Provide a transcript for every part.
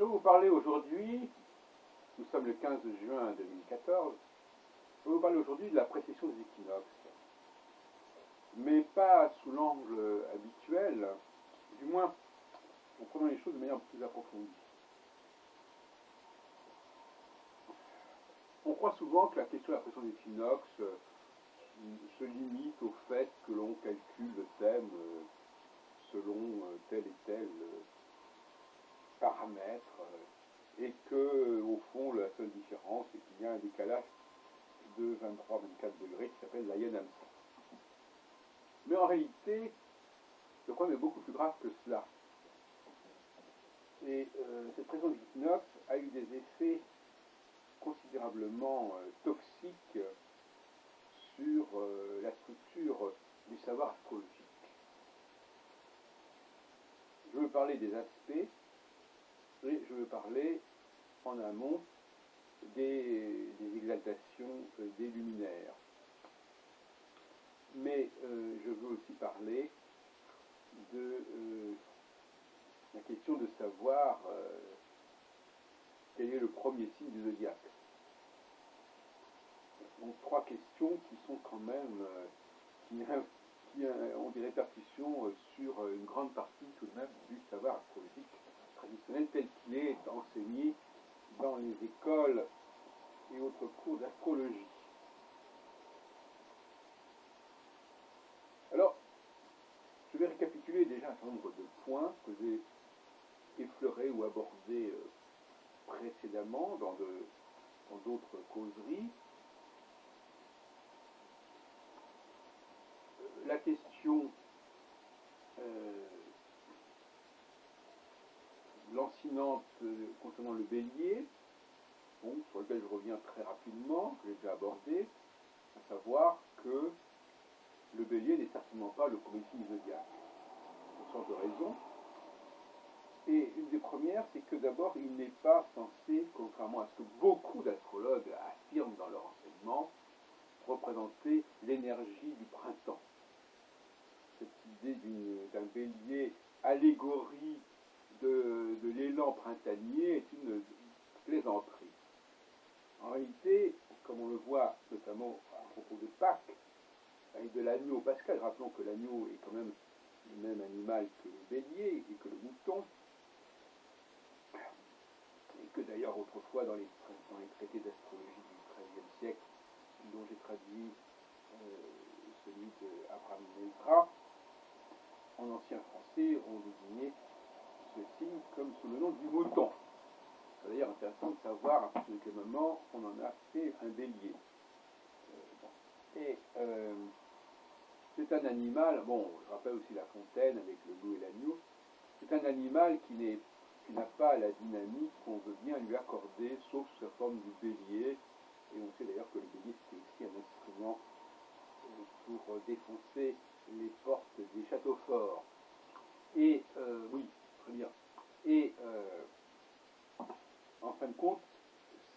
Je vais vous parler aujourd'hui, nous sommes le 15 juin 2014, je vais vous parler aujourd'hui de la précession des équinoxes, mais pas sous l'angle habituel, du moins en prenant les choses de manière plus approfondie. On croit souvent que la question de la précession des équinoxes se limite au fait que l'on calcule le thème selon tel et tel paramètre, et que, au fond, la seule différence, c'est qu'il y a un décalage de 23-24 degrés qui s'appelle l'Ayanamsa. Mais en réalité, le problème est beaucoup plus grave que cela. Et cette précision des équinoxes a eu des effets considérablement toxiques sur la structure du savoir astrologique. Je veux parler des aspects, et je veux parler en amont des exaltations des luminaires. Mais je veux aussi parler de la question de savoir quel est le premier signe du zodiaque. Donc trois questions qui sont quand même, qui ont des répercussions sur une grande partie tout de même du savoir astrologique traditionnel tel qu'il est enseigné dans les écoles et autres cours d'astrologie. Alors, je vais récapituler déjà un certain nombre de points que j'ai effleurés ou abordés précédemment dans d'autres causeries. La question lancinante concernant le bélier, sur lequel je reviens très rapidement, que j'ai déjà abordé, à savoir que le bélier n'est certainement pas le premier signe zodiaque, pour toutes sortes de raisons. Et une des premières, c'est que d'abord, il n'est pas censé, contrairement à ce que beaucoup d'astrologues affirment dans leur enseignement, représenter l'énergie du printemps. Cette idée d'un bélier allégorie de l'élan printanier est une plaisanterie. En réalité, comme on le voit notamment à propos de Pâques, avec de l'agneau pascal, rappelons que l'agneau est quand même le même animal que le bélier et que le mouton, et que d'ailleurs autrefois dans les traités d'astrologie du XIIIe siècle, dont j'ai traduit celui d'Abraham Meltra, en ancien français, on désignait ce signe comme sous le nom du mouton. C'est d'ailleurs intéressant de savoir à partir de quel moment on en a fait un bélier. Et c'est un animal, je rappelle aussi La Fontaine avec le loup et l'agneau, c'est un animal qui n'a pas la dynamique qu'on veut bien lui accorder, sauf sous la forme du bélier. Et on sait d'ailleurs que le bélier, c'était aussi un instrument pour défoncer les portes des châteaux forts. Et, oui, très bien. Et, en fin de compte,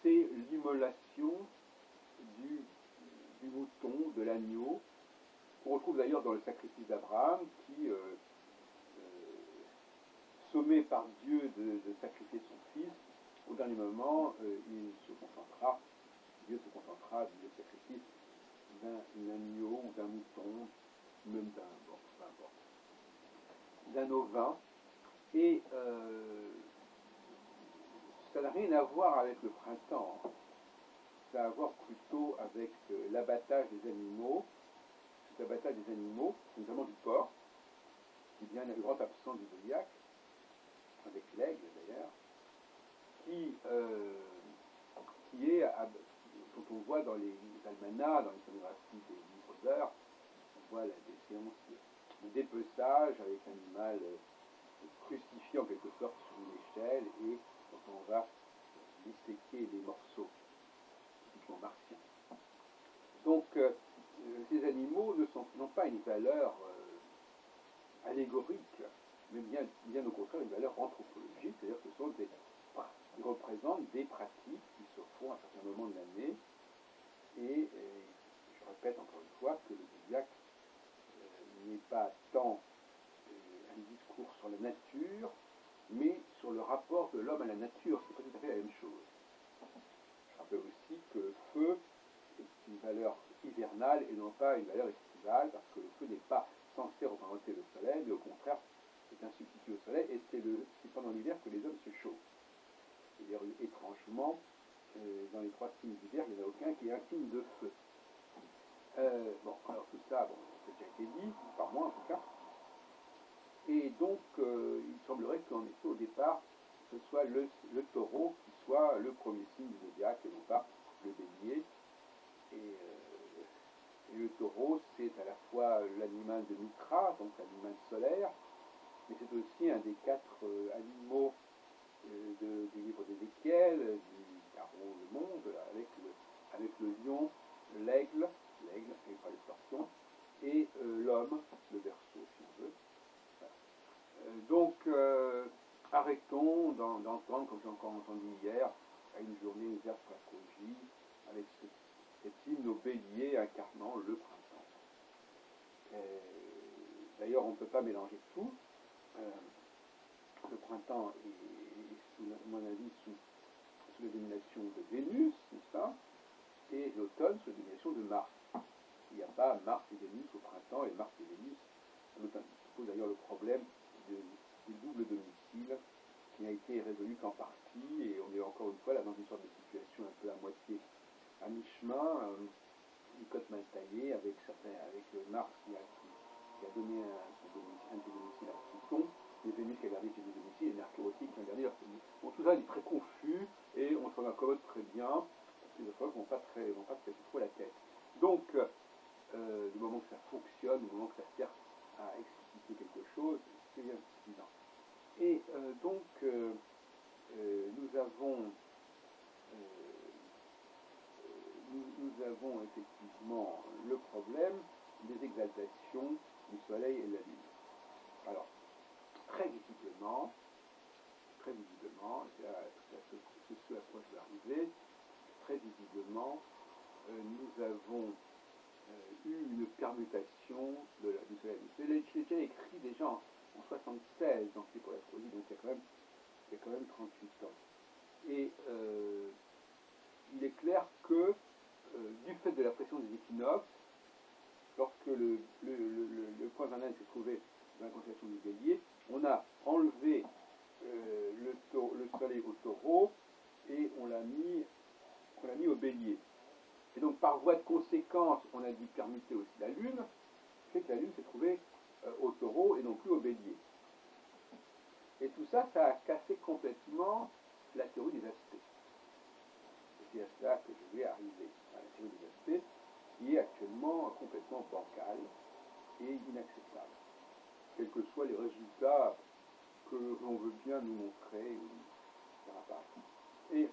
c'est l'immolation du mouton, de l'agneau, qu'on retrouve d'ailleurs dans le sacrifice d'Abraham, qui, sommé par Dieu de sacrifier son fils, au dernier moment, Dieu se contentera du sacrifice d'un agneau ou d'un mouton, même d'un ovin. Et ça n'a rien à voir avec le printemps, ça a à voir plutôt avec l'abattage des animaux, notamment du porc, qui est bien le grand absent du zodiaque, avec l'aigle d'ailleurs, qui est, quand on voit dans les almanachs, dans les photographies des livres d'heures, on voit des séances de dépeçage avec l'animal crucifié en quelque sorte sur une échelle, et quand on va disséquer des morceaux, typiquement martiens. Donc, ces animaux n'ont pas une valeur allégorique, mais bien au contraire une valeur anthropologique, c'est-à-dire que ils représentent des pratiques qui se font à un certain moment de l'année, et je répète encore une fois que le zodiaque n'est pas tant un discours sur la nature, mais sur le rapport de l'homme à la nature, c'est pas tout à fait la même chose. Je rappelle aussi que le feu est une valeur hivernale et non pas une valeur estivale, parce que le feu n'est pas censé représenter le soleil, mais au contraire, c'est un substitut au soleil, et c'est pendant l'hiver que les hommes se chauffent. C'est-à-dire, étrangement, dans les 3 signes d'hiver, il n'y en a aucun qui est un signe de feu. Bon, alors tout ça, bon, ça a déjà été dit, par moi en tout cas. Et donc, il semblerait qu'en effet, au départ, ce soit le taureau qui soit le premier signe du zodiaque et non pas le bélier. Et le taureau, c'est à la fois l'animal de Mitra, donc l'animal solaire, mais c'est aussi un des 4 animaux du livre d'Ézéchiel, du tarot Le Monde, avec le lion, l'aigle, et pas le scorpion, et l'homme, le Verseau, si on veut. Donc, arrêtons d'entendre, comme j'ai encore entendu hier, à une journée ouverte pour la Koji, avec cet hymne au bélier incarnant le printemps. D'ailleurs, on ne peut pas mélanger tout. Le printemps est, à mon avis, sous la domination de Vénus, n'est-ce pas? Et l'automne sous la domination de Mars. Il n'y a pas Mars et Vénus au printemps et Mars et Vénus à l'automne. Ça pose d'ailleurs le problème du double domicile qui n'a été résolu qu'en partie, et on est encore une fois là dans une sorte de situation un peu à moitié, à mi-chemin, une cote mal taillée avec Mars qui a donné un de ses domiciles à Pluton, et Vénus qui a gardé ses 2 domiciles, et Mercure aussi qui a gardé leur domicile. Bon, tout ça est très confus, et on s'en accommode très bien, parce que les astrologues ne vont pas très trop la tête. Donc, du moment que ça fonctionne, du moment que ça sert à expliciter quelque chose, c'est bien suffisant. Et donc, nous avons effectivement le problème des exaltations du Soleil et de la Lune. Alors, très visiblement, c'est ce à quoi je vais arriver, très visiblement, nous avons eu une permutation du Soleil. Je l'ai déjà écrit déjà en 1976 dans C'est pour l'astrologie, donc il y a quand même 38 ans. Et il est clair que, du fait de la pression des équinoxes, lorsque le point vernal s'est trouvé dans la constellation du Bélier, on a enlevé le Soleil au Taureau et on l'a mis au Bélier. Et donc, par voie de conséquence, on a dû permuter aussi la Lune, ce qui fait que la Lune s'est trouvée au Taureau et non plus au Bélier. Et tout ça, ça a cassé complètement la théorie des aspects. Et c'est à cela que je vais arriver, à la théorie des aspects, qui est actuellement complètement bancale et inacceptable, quels que soient les résultats que l'on veut bien nous montrer par rapport. Et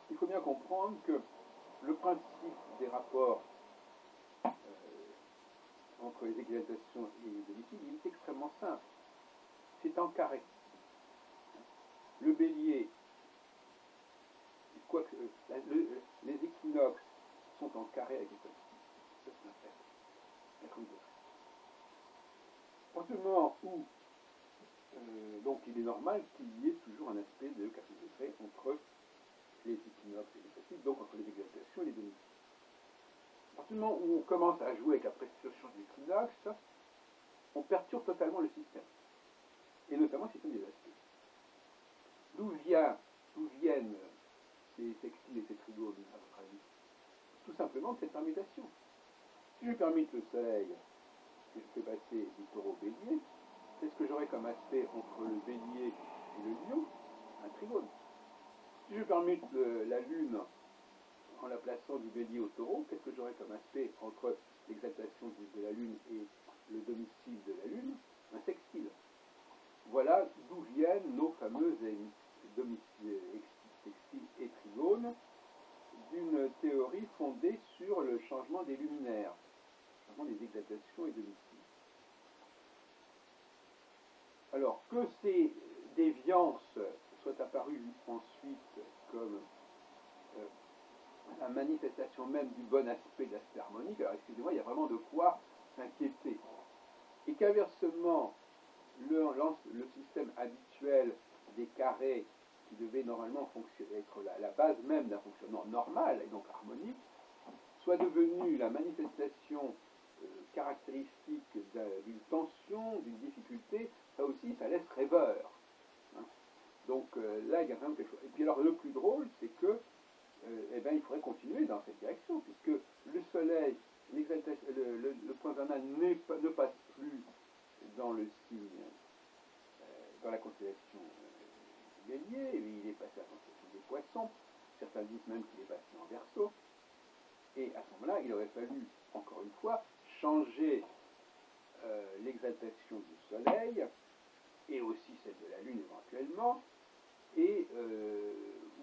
il faut bien comprendre que le principe des rapports entre les exaltations et les domiciles, il est extrêmement simple. C'est en carré. Le Bélier, les équinoxes sont en carré avec les solstices. Ça, c'est un fait. 90 degrés. À partir du moment où, donc il est normal qu'il y ait toujours un aspect de 90 degrés entre les équinoxes et les solstices, donc entre les exaltations et les domiciles. À partir du moment où on commence à jouer avec la précession des équinoxes, on perturbe totalement le système, et notamment le système des aspects. D'où viennent ces sextiles et ces trigones, à votre avis? Tout simplement de cette permutation. Si je permute le soleil, que je fais passer du Taureau au Bélier, qu'est-ce que j'aurai comme aspect entre le Bélier et le Lion? Un trigone. Si je permute la Lune en la plaçant du Bélier au Taureau, qu'est-ce que j'aurai comme aspect entre l'exaltation de la Lune et le domicile de la Lune? Un sextile. Voilà d'où viennent nos fameux sextiles et trigones, d'une théorie fondée sur le changement des luminaires, le changement des exaltations et domiciles. Alors, que ces déviances soient apparues ensuite comme la manifestation même du bon aspect de l'aspect harmonique, alors excusez-moi, il y a vraiment de quoi s'inquiéter. Et qu'inversement, le système habituel des carrés qui devait normalement être la base même d'un fonctionnement normal et donc harmonique, soit devenu la manifestation caractéristique d'une tension, d'une difficulté, ça aussi, ça laisse rêveur. Hein. Donc là, il y a quand même quelque chose. Et puis alors, le plus drôle, c'est que il faudrait continuer dans cette direction, puisque le Soleil, le point vernal ne passe plus dans le signe, dans la constellation Bélier, il est passé à la constellation des Poissons. Certains disent même qu'il est passé en Verseau. Et à ce moment-là, il aurait fallu, encore une fois, changer l'exaltation du Soleil, et aussi celle de la Lune éventuellement, et,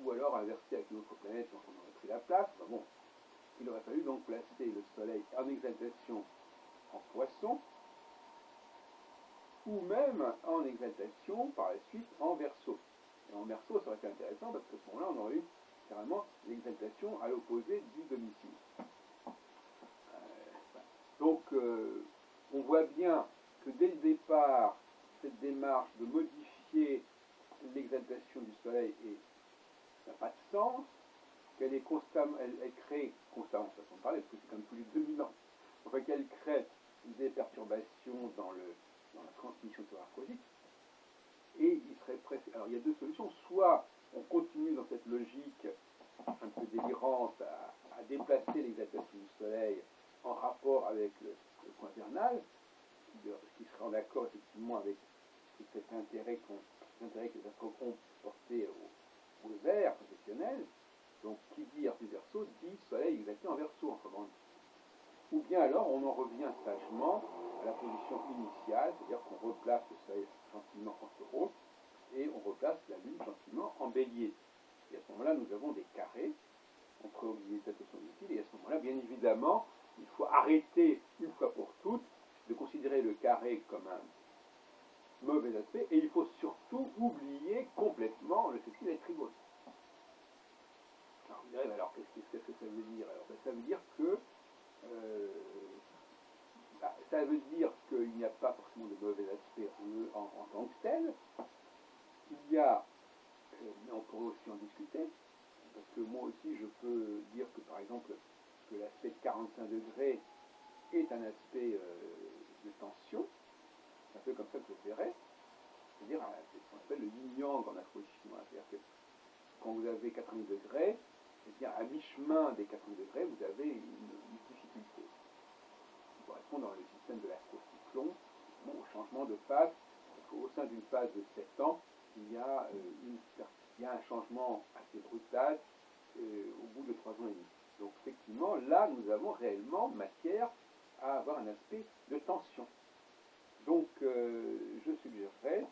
ou alors inverser avec une autre planète dont on aurait pris la place. Enfin bon, il aurait fallu donc placer le Soleil en exaltation en Poisson, ou même en exaltation par la suite en Verseau. Et en Verseau, ça aurait été intéressant parce qu'à ce moment-là, on aurait eu carrément l'exaltation à l'opposé du domicile. Donc, on voit bien que dès le départ, cette démarche de modifier l'exaltation du Soleil n'a pas de sens, qu'elle est constamment, elle crée constamment, façon de parler, parce que c'est comme tous les 2000 ans, enfin qu'elle crée des perturbations dans la transmission thérapeutiques, et il serait pressé. Alors il y a deux solutions, soit on continue dans cette logique un peu délirante à déplacer l'exaltation du Soleil en rapport avec le point vernal, qui serait en accord effectivement avec tout cet intérêt que les astronomes ont porté au vert professionnel. Donc qui dit Arthur Verseau dit Soleil exalté en Verseau, en commande. Ou bien alors on en revient sagement à la position initiale, c'est-à-dire qu'on replace le Soleil gentiment en Taureau et on replace la Lune gentiment en Bélier. Et à ce moment-là, nous avons des carrés entre l'exaltation utile, et à ce moment-là, bien évidemment, il faut arrêter une fois pour toutes de considérer le carré comme un mauvais aspect, et il faut surtout oublier complètement le fait qu'il est trigone. Alors vous direz, alors qu'est-ce que ça veut dire? Alors ça veut dire que ça veut dire qu'il n'y a pas forcément de mauvais aspect en tant que tel. Il y a, mais on pourrait aussi en discuter, parce que moi aussi je peux dire que par exemple que l'aspect de 45 degrés est un aspect de tension. C'est un peu comme ça que je verrais. C'est-à-dire, c'est ce qu'on appelle le yin-yang en astrologie chinoise. C'est-à-dire que quand vous avez 80 degrés, eh bien, à mi-chemin des 80 degrés, vous avez une difficulté qui correspond dans le système de l'astrocyclone au changement de phase. Au sein d'une phase de 7 ans, il y a un changement assez brutal au bout de 3 ans et demi. Donc, effectivement, là, nous avons réellement matière à avoir un aspect de tension. Donc, je suggérerais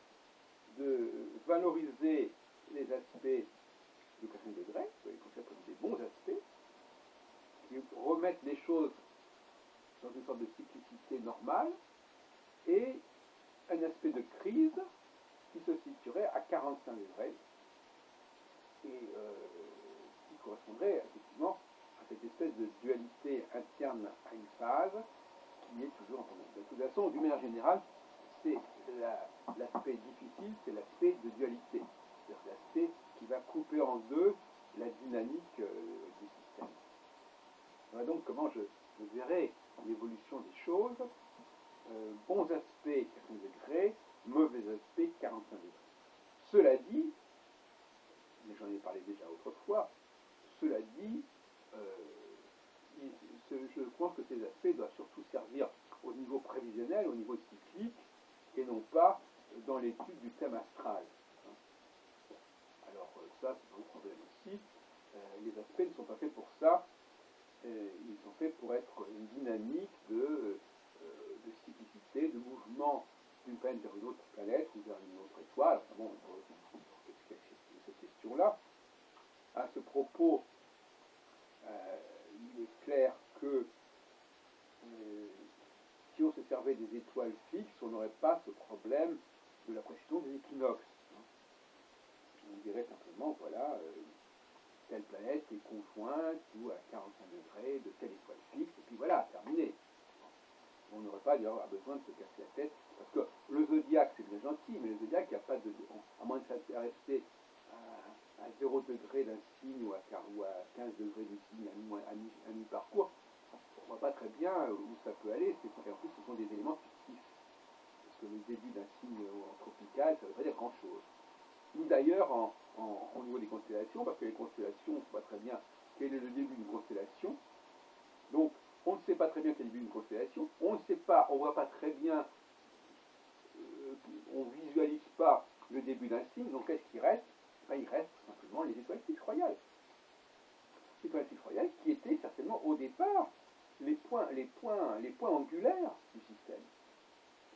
de valoriser les aspects de 80 degrés, vous les considérez comme des bons aspects, qui remettent les choses dans une sorte de cyclicité normale, et un aspect de crise qui se situerait à 45 degrés, et qui correspondrait effectivement à cette espèce de dualité interne à une phase qui est toujours en tendance. De toute façon, d'une manière générale, c'est l'aspect difficile, c'est l'aspect de dualité. C'est-à-dire l'aspect qui va couper en deux la dynamique du système. Voilà donc comment je verrai l'évolution des choses. Bons aspects 80 degrés, mauvais aspects 45 degrés. Cela dit, mais j'en ai parlé déjà autrefois, cela dit, je pense que ces aspects doivent surtout servir au niveau prévisionnel, au niveau cyclique, et non pas dans l'étude du thème astral. Alors ça, c'est un problème aussi. Les aspects ne sont pas faits pour ça. Ils sont faits pour être une dynamique de cyclicité, de mouvement d'une planète vers une autre planète ou vers une autre étoile. Enfin bon, on peut discuter cette question-là. À ce propos, il est clair que si on se servait des étoiles fixes, on n'aurait pas ce problème de la précision des équinoxes. On dirait simplement, voilà, telle planète est conjointe ou à 45 degrés de telle étoile fixe, et puis voilà, terminé. On n'aurait pas d'ailleurs avoir besoin de se casser la tête, parce que le zodiaque c'est bien gentil, mais le zodiaque, il n'y a pas de, à moins de rester à 0 degré d'un signe ou à 15 degrés du signe à mi-parcours, on ne voit pas très bien où ça peut aller, et en plus ce sont des éléments fictifs, parce que le début d'un signe tropical, ça ne veut pas dire grand-chose. Ou d'ailleurs, au niveau des constellations, parce que les constellations, on ne sait pas très bien quel est le début d'une constellation, donc on ne sait pas très bien quel est le début d'une constellation, on ne sait pas, on ne voit pas très bien, on ne visualise pas le début d'un signe, donc qu'est-ce qui reste? Il reste simplement les étoiles fixes royales. Les étoiles fixes royales qui étaient certainement au départ les points angulaires du système.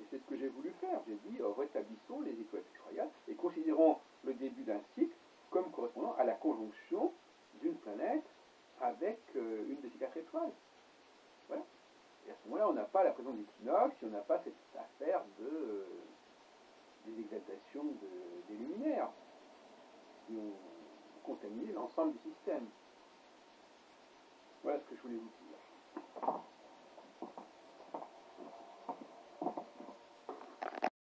Et c'est ce que j'ai voulu faire. J'ai dit, rétablissons les étoiles fixes royales et considérons le début d'un cycle comme correspondant à la conjonction d'une planète avec une de ces 4 étoiles. Voilà. Et à ce moment-là, on n'a pas la présence d'équinoxe, on n'a pas cette affaire des exaltations des luminaires qui ont contaminé l'ensemble du système. Voilà ce que je voulais vous dire.